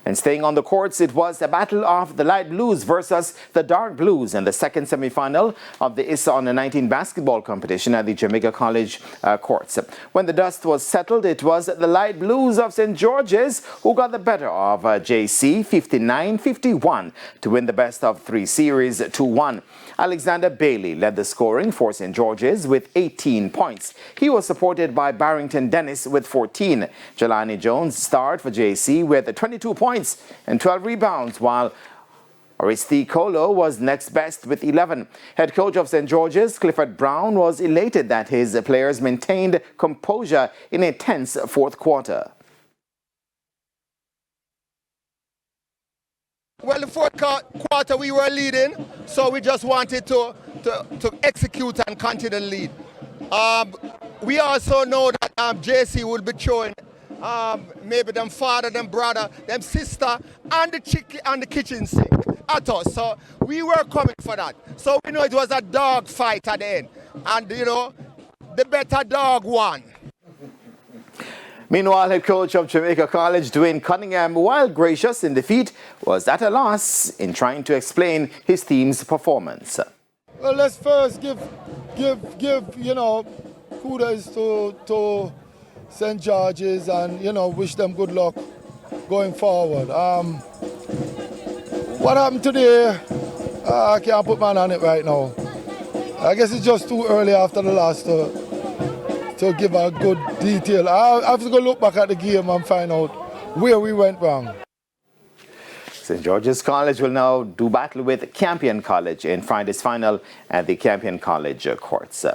And staying on the courts, it was a battle of the light blues versus the dark blues in the second semi-final of the ISSA Under-19 basketball competition at the Jamaica College courts. When the dust was settled, it was the light blues of St. George's who got the better of JC 59-51 to win the best of three series 2-1. Alexander Bailey led the scoring for St. George's with 18 points. He was supported by Barrington Dennis with 14. Jelani Jones starred for JC with 22 points and 12 rebounds, while Oristi Kolo was next best with 11. Head coach of St. George's, Clifford Brown, was elated that his players maintained composure in a tense fourth quarter. Well, the fourth quarter we were leading, so we just wanted to execute and continue to lead. We also know that JC will be showing maybe them father, them brother, them sister, and the kitchen sink at us. So we were coming for that. So we know it was a dog fight at the end. And, you know, the better dog won. Meanwhile, head coach of Jamaica College, Dwayne Cunningham, while gracious in defeat, was at a loss in trying to explain his team's performance. Well, let's first give you know, kudos to St. George's and, you know, wish them good luck going forward. What happened today, I can't put my hand on it right now. I guess it's just too early after the loss to give a good detail. I have to go look back at the game and find out where we went wrong. St. George's College will now do battle with Campion College in Friday's final at the Campion College courts.